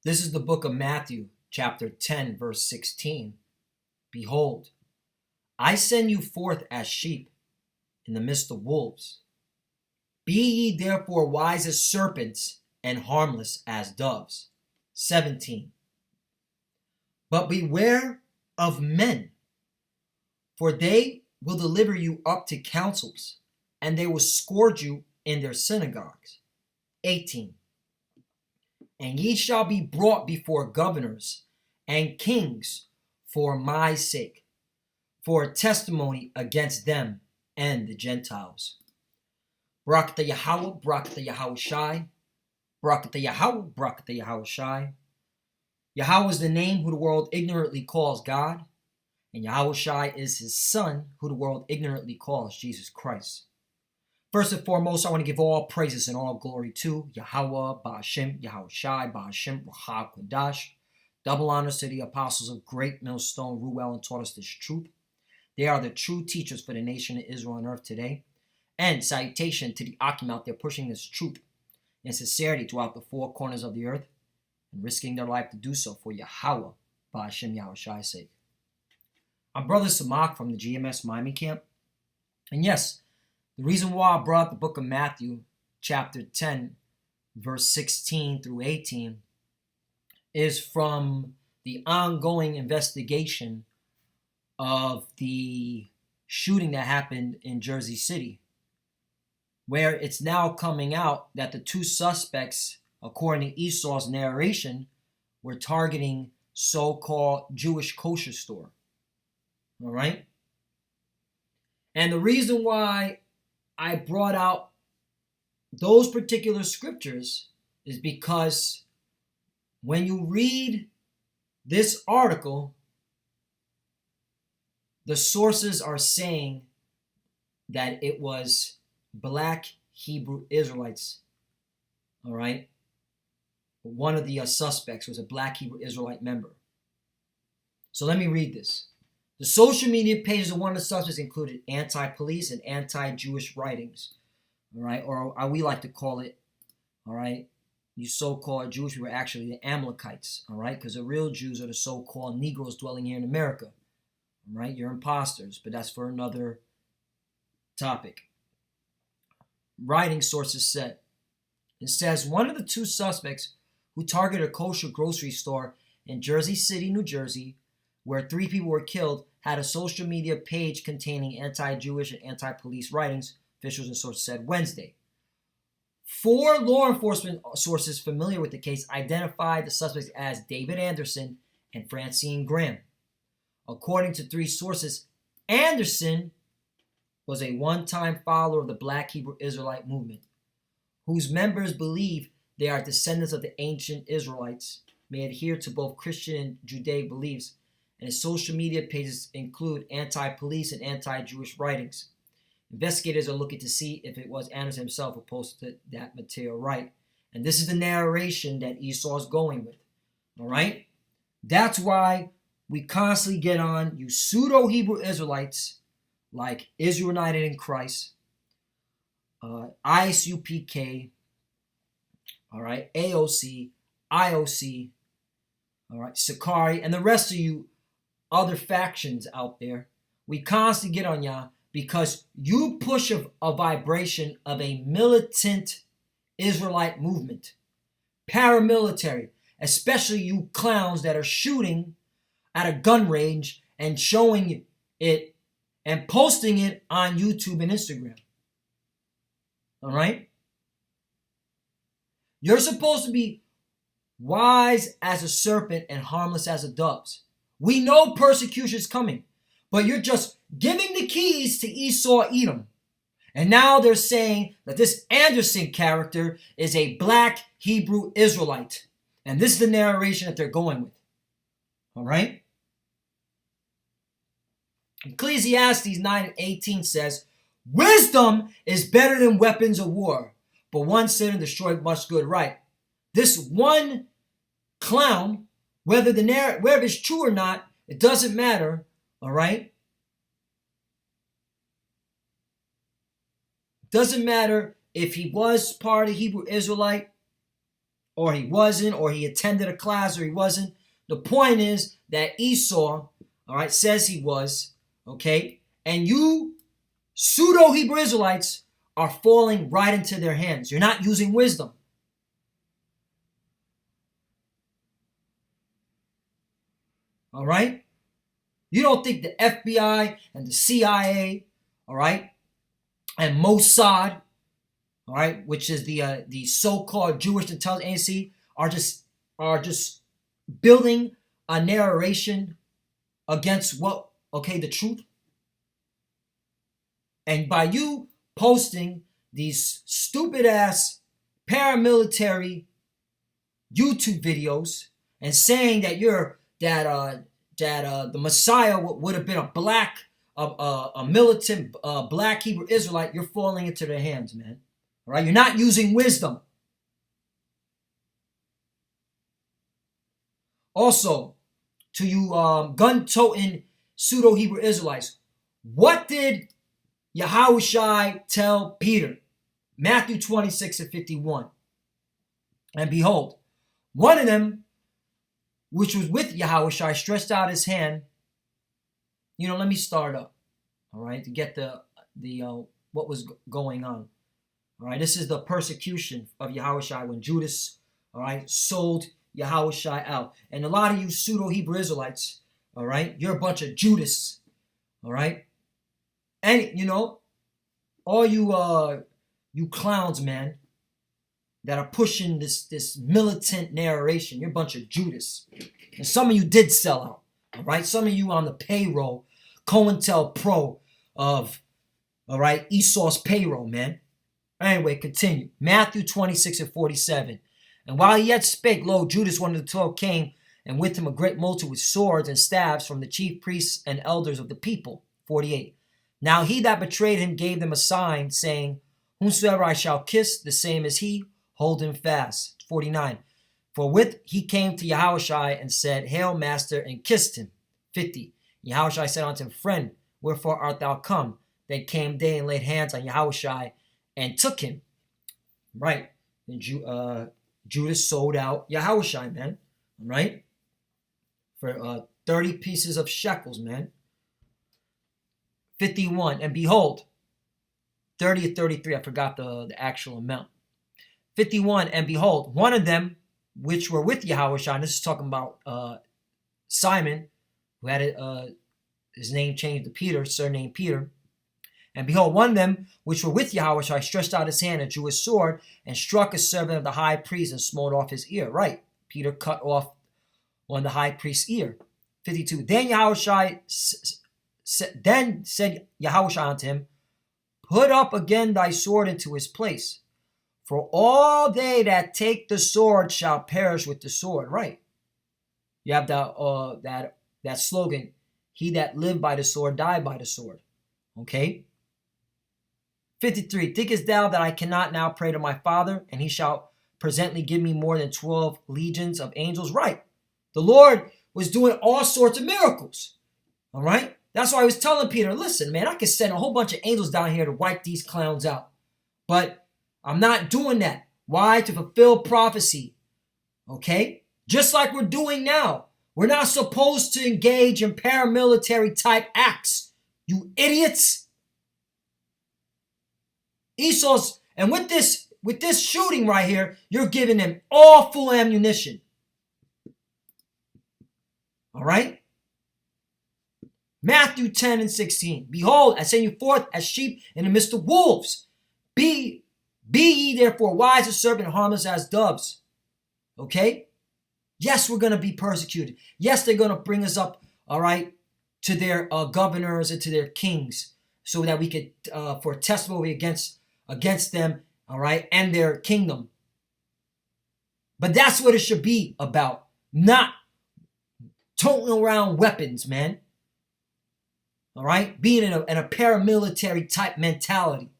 This is the book of Matthew, chapter 10, verse 16. Behold, I send you forth as sheep in the midst of wolves. Be ye therefore wise as serpents and harmless as doves. 17. But beware of men, for they will deliver you up to councils, and they will scourge you in their synagogues. 18. And ye shall be brought before governors and kings for my sake, for a testimony against them and the Gentiles. Barakatah Yahweh, Barakatah Yahweh Shai, Barakatah Yahweh, Barakatah Yahweh Shai. Yahweh is the name who the world ignorantly calls God, and Yahweh Shai is his son, who the world ignorantly calls Jesus Christ. First and foremost, I want to give all praises and all glory to Yahweh, Ba'ashem, Yahweh Shai, Ba'ashem, Rahab, Kodash. Double honors to the apostles of Great Millstone, Ruel, and taught us this truth. They are the true teachers for the nation of Israel and earth today. And salutation to the Akim out there pushing this truth and sincerity throughout the four corners of the earth and risking their life to do so for Yahweh, Ba'ashem, Yahweh Shai's sake. I'm Brother Samak from the GMS Miami camp. And yes, the reason why I brought the book of Matthew, chapter 10, verse 16 through 18, is from the ongoing investigation of the shooting that happened in Jersey City, where it's now coming out that the two suspects, according to Esau's narration, were targeting so-called Jewish kosher store. All right? And the reason why I brought out those particular scriptures is because when you read this article, the sources are saying that it was black Hebrew Israelites. All right? One of the suspects was a black Hebrew Israelite member. So let me read this. The social media pages of one of the suspects included anti-police and anti-Jewish writings, all right, or we like to call it, all right, you so-called Jewish people are actually the Amalekites, all right, because the real Jews are the so-called Negroes dwelling here in America, all right, you're imposters, but that's for another topic. Writing sources said, it says one of the two suspects who targeted a kosher grocery store in Jersey City, New Jersey, where 3 people were killed, had a social media page containing anti-Jewish and anti-police writings, officials and sources said Wednesday. 4 law enforcement sources familiar with the case identified the suspects as David Anderson and Francine Graham. According to 3 sources, Anderson was a one-time follower of the Black Hebrew Israelite movement, whose members believe they are descendants of the ancient Israelites, may adhere to both Christian and Judaic beliefs, and his social media pages include anti-police and anti-Jewish writings. Investigators are looking to see if it was Anderson himself who posted that material, right? And this is the narration that Esau is going with, all right? That's why we constantly get on you pseudo-Hebrew Israelites like Israel United in Christ, ISUPK, all right, AOC, IOC, all right, Sakari, and the rest of you other factions out there. We constantly get on y'all because you push a vibration of a militant Israelite movement, paramilitary, especially you clowns that are shooting at a gun range and showing it and posting it on YouTube and Instagram. All right? You're supposed to be wise as a serpent and harmless as a dove. We know persecution is coming, but you're just giving the keys to Esau Edom. And now they're saying that this Anderson character is a black Hebrew Israelite. And this is the narration that they're going with. All right? Ecclesiastes 9:18 says, wisdom is better than weapons of war, but one sin destroyed much good, right? This one clown, whether it's true or not, it doesn't matter, all right? Doesn't matter if he was part of Hebrew Israelite or he wasn't, or he attended a class or he wasn't. The point is that Esau, all right, says he was, okay? And you pseudo Hebrew Israelites are falling right into their hands. You're not using wisdom. All right? You don't think the FBI and the CIA, all right, and Mossad, all right, which is the so-called Jewish intelligence agency, are just building a narration against what, okay, the truth. And by you posting these stupid ass paramilitary YouTube videos and saying that the Messiah would have been a black, a militant black Hebrew Israelite, you're falling into their hands, man. All right, you're not using wisdom. Also, to you gun-toting pseudo-Hebrew Israelites, what did Yahushua tell Peter? Matthew 26:51. And behold, one of them, which was with Yahushua, stretched out his hand. Let me start up, all right, to get the what was going on. All right, this is the persecution of Yahushua when Judas, all right, sold Yahushua out. And a lot of you pseudo-Hebrew Israelites, all right, you're a bunch of Judas, all right? And, all you clowns, man, that are pushing this militant narration, you're a bunch of Judas. And some of you did sell out, all right? Some of you on the payroll, COINTELPRO of, all right, Esau's payroll, man. Anyway, continue. Matthew 26:47. And while he yet spake, lo, Judas, one of the 12, came, and with him a great multitude with swords and staves from the chief priests and elders of the people. 48. Now he that betrayed him gave them a sign, saying, whomsoever I shall kiss, the same is he, hold him fast. 49. For with he came to Yahushua and said, Hail, Master, and kissed him. 50. Yahushua said unto him, Friend, wherefore art thou come? Then came they and laid hands on Yahushua and took him. Right. And Judas sold out Yahushua, man. Right? For 30 pieces of shekels, man. 51. And behold, 30 or 33, I forgot the actual amount. 51. And behold, one of them, which were with Yahushua, and this is talking about Simon, who had his name changed to Peter, surname Peter. And behold, one of them, which were with Yahushua, stretched out his hand and drew his sword and struck a servant of the high priest and smote off his ear. Right. Peter cut off one of the high priest's ear. 52. Then said Yahushua unto him, Put up again thy sword into his place, for all they that take the sword shall perish with the sword. Right. You have that slogan, he that lived by the sword, died by the sword. Okay. 53. Thinkest thou that I cannot now pray to my Father, and he shall presently give me more than 12 legions of angels? Right. The Lord was doing all sorts of miracles. All right. That's why I was telling Peter, listen, man, I could send a whole bunch of angels down here to wipe these clowns out. But I'm not doing that. Why? To fulfill prophecy. Okay. Just like we're doing now. We're not supposed to engage in paramilitary type acts. You idiots. Esau's, and with this shooting right here, you're giving them all full ammunition. All right? Matthew 10:16. Behold, I send you forth as sheep in the midst of wolves. Be ye therefore wise as serpents and harmless as doves. Okay? Yes, we're going to be persecuted. Yes, they're going to bring us up, all right, to their governors and to their kings, so that we could, for testimony against them, all right, and their kingdom. But that's what it should be about, not toting around weapons, man. All right, being in a paramilitary type mentality.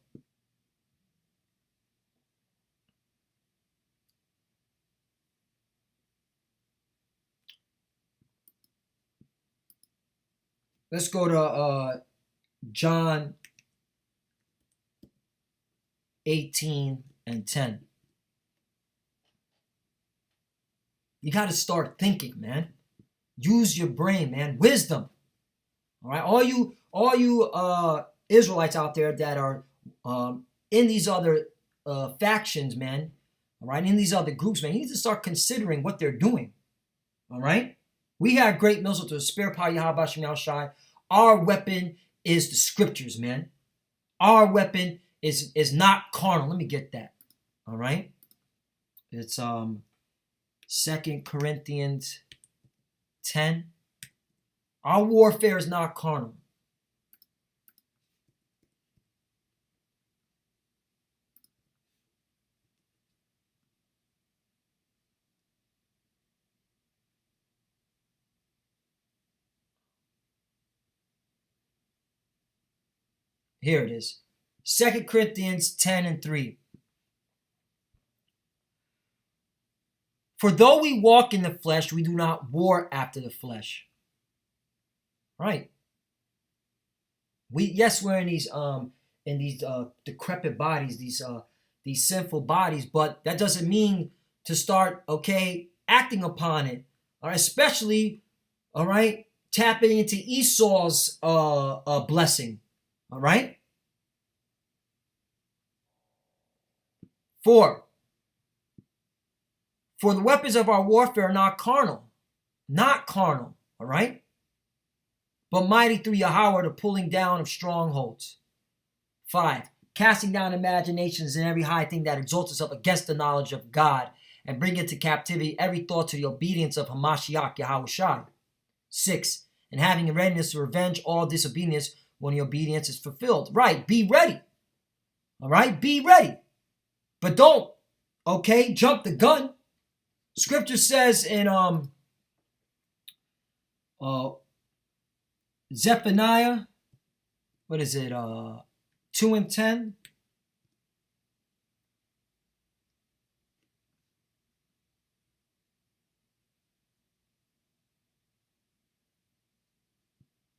Let's go to John 18:10. You got to start thinking, man. Use your brain, man. Wisdom. All right, all you Israelites out there that are in these other factions, man. All right, in these other groups, man. You need to start considering what they're doing. All right, we have great missiles to spare power Yahweh Shem Shai. Our weapon is the scriptures, man. Our weapon is not carnal. Let me get that. All right, it's 2 Corinthians 10. Our warfare is not carnal. Here it is. 2 Corinthians 10 and 3. For though we walk in the flesh, we do not war after the flesh. Right. We're in these decrepit bodies, these sinful bodies, but that doesn't mean to start acting upon it. All right, especially tapping into Esau's blessing. All right. 4. For the weapons of our warfare are not carnal. All right. But mighty through Yahweh, the pulling down of strongholds. 5. Casting down imaginations and every high thing that exalts itself against the knowledge of God, and bring into captivity every thought to the obedience of Hamashiach Yahweh Shai. 6. And having a readiness to revenge all disobedience when the obedience is fulfilled. Right, be ready. All right, be ready. But don't, jump the gun. Scripture says in Zephaniah, what is it, 2 and 10?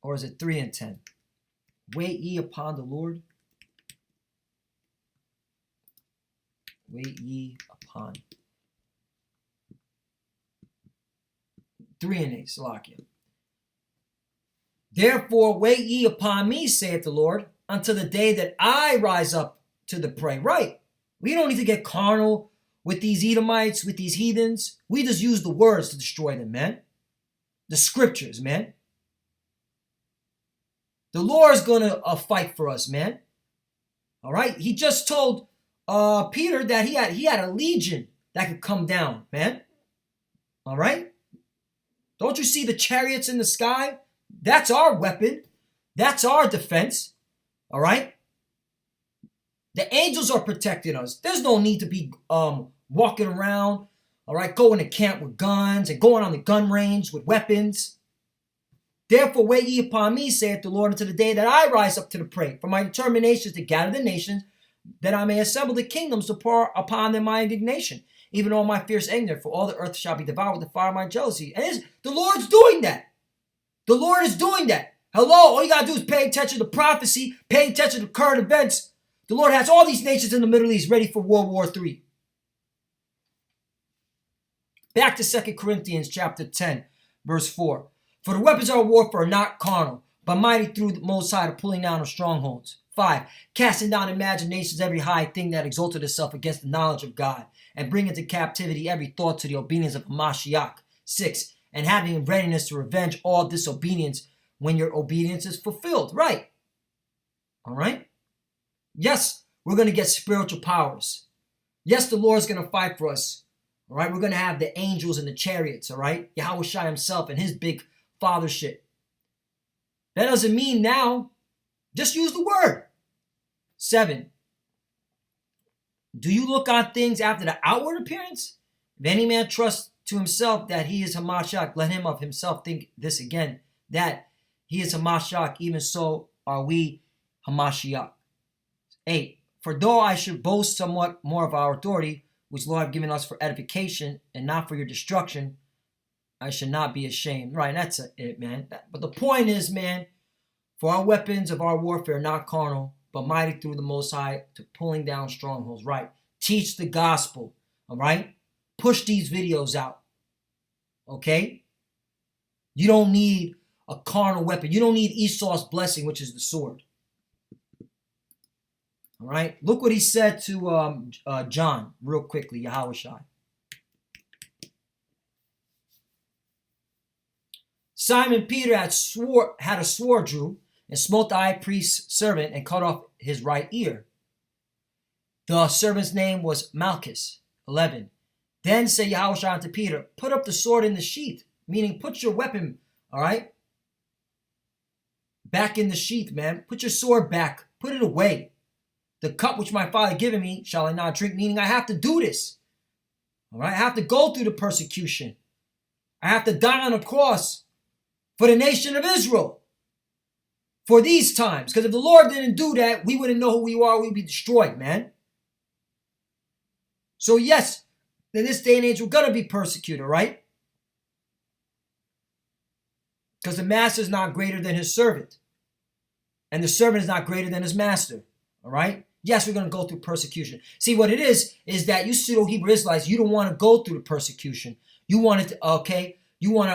Or is it 3 and 10? Wait ye upon the Lord. Wait ye upon. 3 and 8, Salakia. Therefore wait ye upon me, saith the Lord, until the day that I rise up to the prey. Right. We don't need to get carnal with these Edomites, with these heathens. We just use the words to destroy them, man. The scriptures, man. The Lord is going to fight for us, man. All right. He just told Peter that he had a legion that could come down, man. All right. Don't you see the chariots in the sky? That's our weapon. That's our defense. All right. The angels are protecting us. There's no need to be walking around, all right, going to camp with guns and going on the gun range with weapons. Therefore wait ye upon me, saith the Lord, until the day that I rise up to the prey. For my determination is to gather the nations, that I may assemble the kingdoms to pour upon them my indignation, even all my fierce anger, for all the earth shall be devoured with the fire of my jealousy. And the Lord's doing that. The Lord is doing that. Hello, all you got to do is pay attention to prophecy, pay attention to current events. The Lord has all these nations in the Middle East ready for World War III. Back to 2 Corinthians chapter 10, verse 4. For the weapons of our warfare are not carnal, but mighty through the Most High to pulling down of strongholds. 5. Casting down imaginations, every high thing that exalted itself against the knowledge of God, and bring into captivity every thought to the obedience of Mashiach. 6. And having in readiness to revenge all disobedience when your obedience is fulfilled. Right. All right. Yes, we're going to get spiritual powers. Yes, the Lord's going to fight for us. All right. We're going to have the angels and the chariots. All right. Yahweh Shai himself and his big fathership. That doesn't mean now. Just use the word. 7. Do you look on things after the outward appearance? If any man trusts to himself that he is Hamashiach, let him of himself think this again, that he is Hamashiach, even so are we Hamashiach. 8. For though I should boast somewhat more of our authority, which Lord have given us for edification and not for your destruction, I should not be ashamed. Right, that's it, man. But the point is, man, for our weapons of our warfare are not carnal, but mighty through the Most High to pulling down strongholds. Right. Teach the gospel. All right. Push these videos out. Okay? You don't need a carnal weapon. You don't need Esau's blessing, which is the sword. All right? Look what he said to John real quickly, Yahushua. Simon Peter had a sword drew and smote the high priest's servant and cut off his right ear. The servant's name was Malchus. 11. Then said Yahushua unto Peter, put up the sword in the sheath, meaning put your weapon, all right, back in the sheath, man. Put your sword back. Put it away. The cup which my father given me shall I not drink, meaning I have to do this. All right, I have to go through the persecution. I have to die on a cross for the nation of Israel for these times. Because if the Lord didn't do that, we wouldn't know who we are. We'd be destroyed, man. So yes, in this day and age, we're going to be persecuted, right? Because the master is not greater than his servant. And the servant is not greater than his master. All right? Yes, we're going to go through persecution. See, what it is that you pseudo Hebrew Israelites, you don't want to go through the persecution. You want it to, okay? You want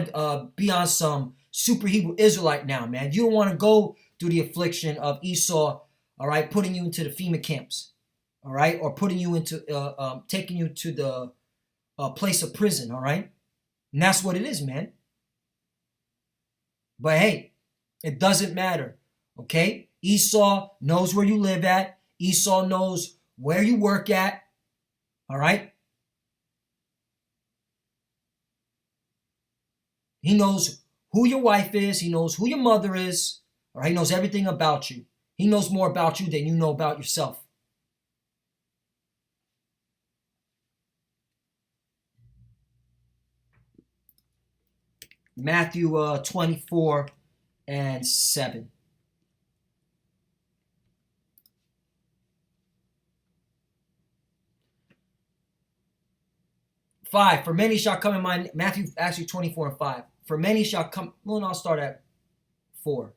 to be on some super Hebrew Israelite now, man. You don't want to go through the affliction of Esau, all right, putting you into the FEMA camps, all right, or putting you into, taking you to the place of prison, all right? And that's what it is, man. But hey, it doesn't matter, okay? Esau knows where you live at. Esau knows where you work at, all right? He knows who your wife is. He knows who your mother is, all right? He knows everything about you. He knows more about you than you know about yourself. Matthew 24 and 7. Five, for many shall come in my, Matthew actually 24 and 5. For many shall come, well, no, I'll start at 4.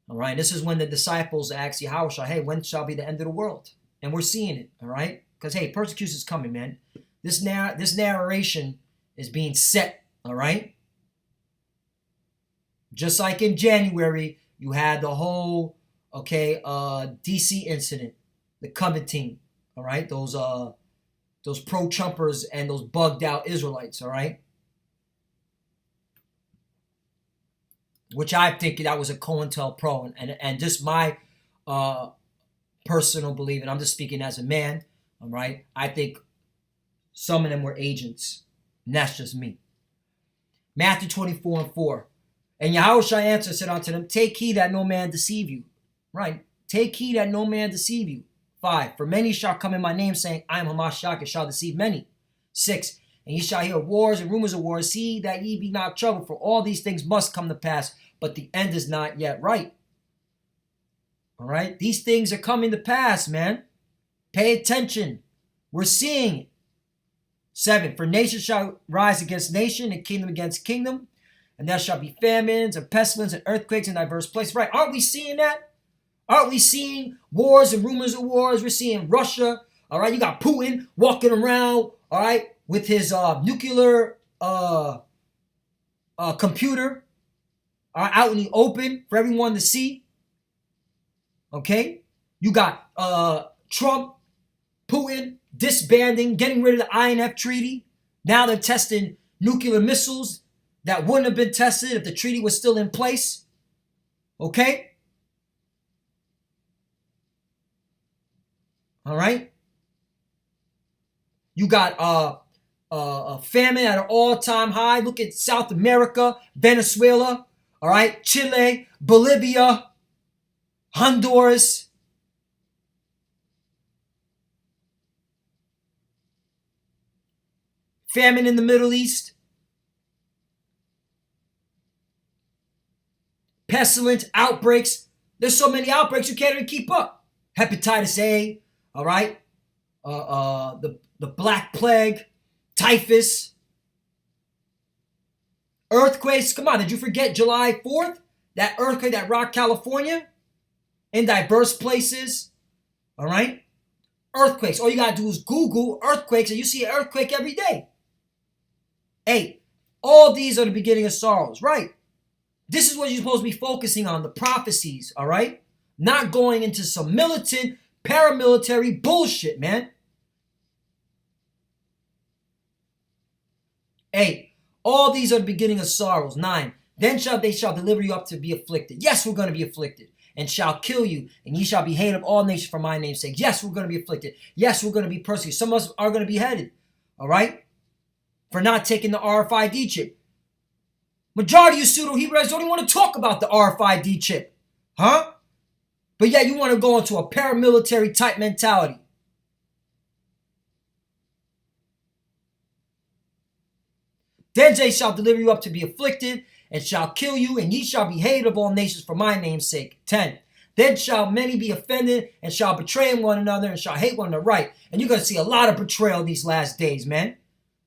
All right, this is when the disciples ask Yahushua, hey, when shall be the end of the world? And we're seeing it, all right? Because, hey, persecution is coming, man. This narration is being set, all right? Just like in January, you had the whole, okay, DC incident, the coveting, all right? Those pro-Trumpers and those bugged out Israelites, all right? Which I think that was a COINTELPRO, and just my personal belief, and I'm just speaking as a man, all right? I think some of them were agents, and that's just me. Matthew 24 and 4. And Yahushua answered, said unto them, take heed that no man deceive you. Right? Take heed that no man deceive you. 5. For many shall come in my name, saying, I am Hamashiach, and shall deceive many. 6. And ye shall hear wars and rumors of wars. See that ye be not troubled, for all these things must come to pass, but the end is not yet right. All right? These things are coming to pass, man. Pay attention. We're seeing it. 7. For nation shall rise against nation, and kingdom against kingdom. And there shall be famines and pestilence and earthquakes in diverse places. Right? Aren't we seeing that? Aren't we seeing wars and rumors of wars? We're seeing Russia. All right? You got Putin walking around, all right, with his nuclear computer out in the open for everyone to see. Okay? You got Trump, Putin disbanding, getting rid of the INF treaty. Now they're testing nuclear missiles that wouldn't have been tested if the treaty was still in place. Okay? All right? You got a famine at an all-time high. Look at South America, Venezuela, all right? Chile, Bolivia, Honduras. Famine in the Middle East. Pestilence, outbreaks. There's so many outbreaks you can't even keep up. Hepatitis A, all right? The Black Plague, typhus, earthquakes. Come on, did you forget July 4th? That earthquake that rocked California in diverse places, all right? Earthquakes. All you got to do is Google earthquakes, and you see an earthquake every day. 8. All these are the beginning of sorrows. Right. This is what you're supposed to be focusing on, the prophecies, all right? Not going into some militant, paramilitary bullshit, man. 8. All these are the beginning of sorrows. 9. Then they shall deliver you up to be afflicted. Yes, we're going to be afflicted. And shall kill you, and ye shall be hated of all nations for my name's sake. Yes, we're going to be afflicted. Yes, we're going to be persecuted. Some of us are going to be beheaded, all right? For not taking the RFID chip. Majority of you pseudo Hebrews don't even want to talk about the RFID chip. Huh? But yet you want to go into a paramilitary type mentality. Then they shall deliver you up to be afflicted, and shall kill you, and ye shall be hated of all nations for my name's sake. 10. Then shall many be offended, and shall betray one another, and shall hate one another. Right. And you're going to see a lot of betrayal these last days, man.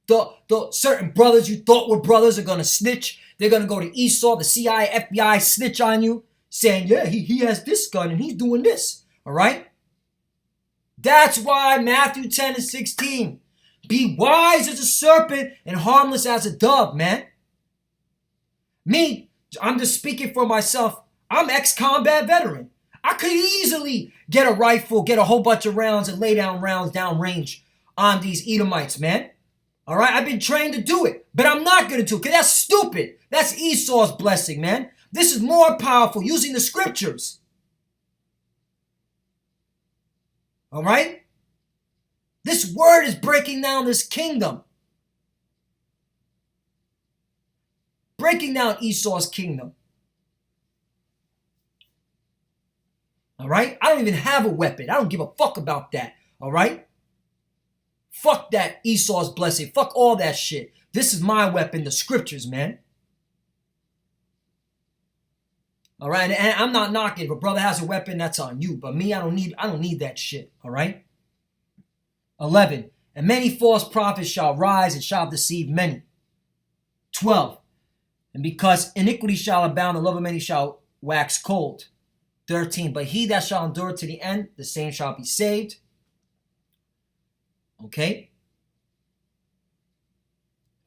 The certain brothers you thought were brothers are going to snitch. They're going to go to Esau, the CIA, FBI, snitch on you, saying, yeah, he has this gun and he's doing this. All right? That's why Matthew 10 and 16. Be wise as a serpent and harmless as a dove, man. Me, I'm just speaking for myself. I'm ex-combat veteran. I could easily get a rifle, get a whole bunch of rounds and lay down rounds downrange on these Edomites, man. All right, I've been trained to do it, but I'm not going to do it because that's stupid. That's Esau's blessing, man. This is more powerful, using the scriptures. All right? This word is breaking down this kingdom. Breaking down Esau's kingdom. All right? I don't even have a weapon. I don't give a fuck about that. All right? Fuck that Esau's blessing. Fuck all that shit. This is my weapon, the scriptures, man. All right, and I'm not knocking. If a brother has a weapon, that's on you. But me, I don't need that shit. All right. 11. And many false prophets shall rise and shall deceive many. 12. And because iniquity shall abound, the love of many shall wax cold. 13. But he that shall endure to the end, the same shall be saved. Okay.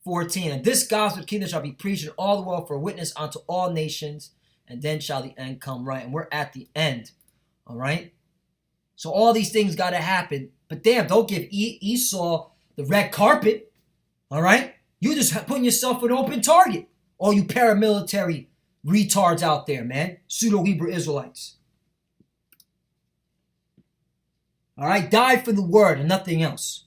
14. And this gospel of the kingdom shall be preached in all the world for a witness unto all nations, and then shall the end come. Right. And we're at the end. All right. So all these things got to happen. But damn, don't give Esau the red carpet. All right. You just putting yourself an open target. All you paramilitary retards out there, man. Pseudo Hebrew Israelites. All right. Die for the word and nothing else.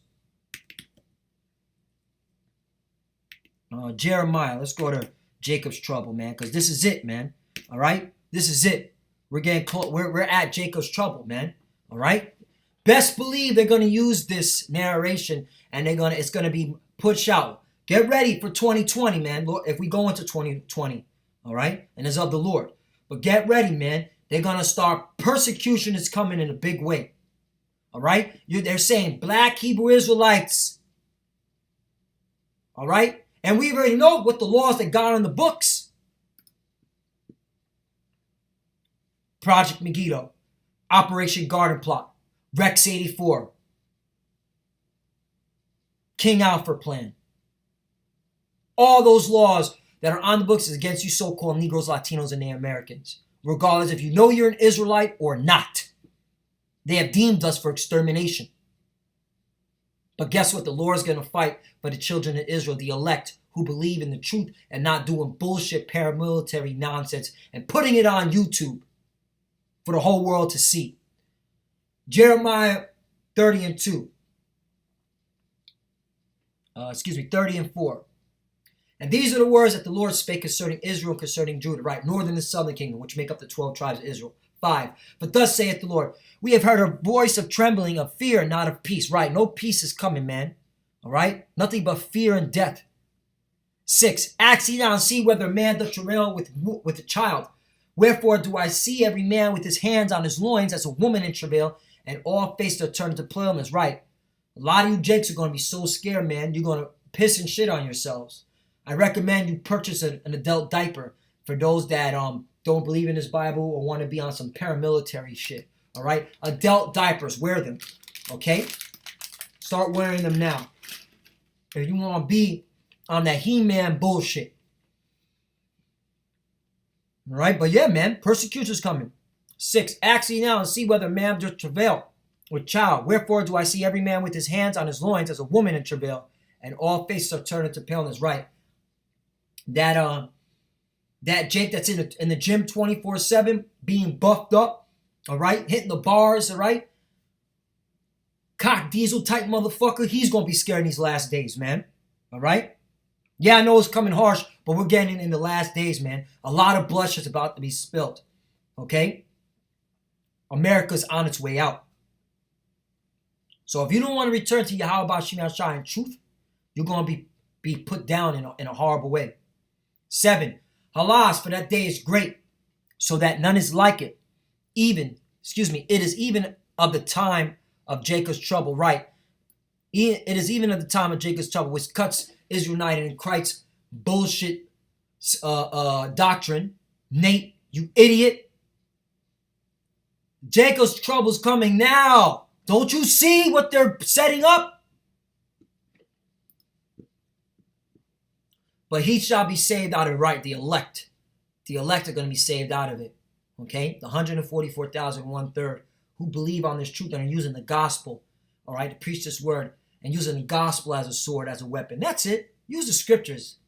Jeremiah. Let's go to Jacob's trouble, man. Because this is it, man. All right. This is it. We're getting close. We're at Jacob's trouble, man. All right. Best believe they're going to use this narration and it's going to be pushed out. Get ready for 2020, man. Lord, if we go into 2020, all right, and it's of the Lord. But get ready, man. They're going to start. Persecution is coming in a big way. All right. They're saying black Hebrew Israelites. All right. And we already know what the laws that got on the books. Project Megiddo, Operation Garden Plot, Rex 84, King Alfred Plan. All those laws that are on the books is against you so-called Negroes, Latinos, and Native Americans. Regardless if you know you're an Israelite or not. They have deemed us for extermination. But guess what? The Lord is going to fight for the children of Israel, the elect, who believe in the truth and not doing bullshit paramilitary nonsense and putting it on YouTube for the whole world to see. Jeremiah 30 and 2. 30 and 4. And these are the words that the Lord spake concerning Israel and concerning Judah, right? Northern and southern kingdom, which make up the 12 tribes of Israel. 5. But thus saith the Lord, we have heard a voice of trembling, of fear, not of peace. Right? No peace is coming, man. All right? Nothing but fear and death. 6. Ask ye now and see whether a man doth travail with a child. Wherefore do I see every man with his hands on his loins as a woman in travail, and all faces are turned to paleness. Right. A lot of you jakes are going to be so scared, man. You're going to piss and shit on yourselves. I recommend you purchase an adult diaper for those that don't believe in this Bible or want to be on some paramilitary shit. All right. Adult diapers. Wear them. Okay. Start wearing them now. If you want to be on that He-Man bullshit. All right, but yeah, man, persecution's coming. 6, ask ye now and see whether man doth travail with child. Wherefore do I see every man with his hands on his loins as a woman in travail, and all faces are turned into paleness. Right. That Jake that's in the gym 24/7, being buffed up, all right, hitting the bars, all right, cock diesel type motherfucker, he's gonna be scared in these last days, man. All right. Yeah, I know it's coming harsh, but we're getting in the last days, man. A lot of blood is about to be spilled. Okay? America's on its way out. So if you don't want to return to Yahweh Shai in truth, you're going to be put down in a horrible way. 7, Halas, for that day is great, so that none is like it. It is even of the time of Jacob's trouble, right? It is even at the time of Jacob's trouble, which cuts Israel united in Christ's bullshit doctrine. Nate, you idiot. Jacob's trouble's coming now. Don't you see what they're setting up? But he shall be saved out of it, right? The elect. The elect are going to be saved out of it. Okay? The 144,000, 1/3, who believe on this truth and are using the gospel, all right, to preach this word, and using the gospel as a sword, as a weapon. That's it. Use the scriptures.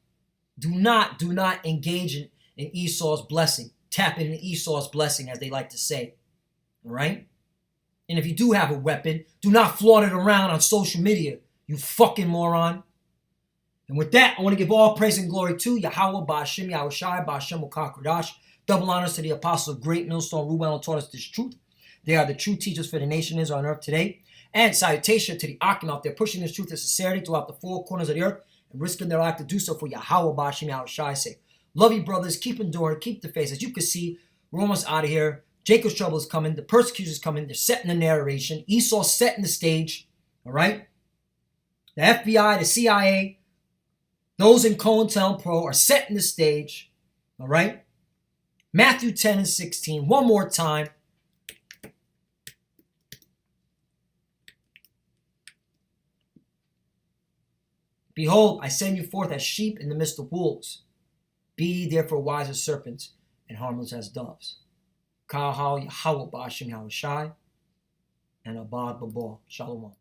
Do not engage in Esau's blessing. Tap into Esau's blessing, as they like to say. All right? And if you do have a weapon, do not flaunt it around on social media, you fucking moron. And with that, I want to give all praise and glory to Yahweh, Ba'ashem, Yahweh Shai, Ba'ashem, Okakodash. Double honors to the apostles of great millstone, Ruel, who taught us this truth. They are the true teachers for the nation Israel on earth today. And salutation to the Akim out there pushing this truth and sincerity throughout the four corners of the earth and risking their life to do so for Yahweh, Ba'ashem, Yahweh Shai sake. Love you, brothers. Keep enduring. Keep the faith. As you can see, we're almost out of here. Jacob's trouble is coming. The persecution is coming. They're setting the narration. Esau's setting the stage. All right? The FBI, the CIA, those in COINTELPRO are setting the stage. All right? Matthew 10 and 16. One more time. Behold, I send you forth as sheep in the midst of wolves. Be ye therefore wise as serpents and harmless as doves. Kahal Yahweh Ba'ashem Yahweh Shai and Abad Babal. Shalom.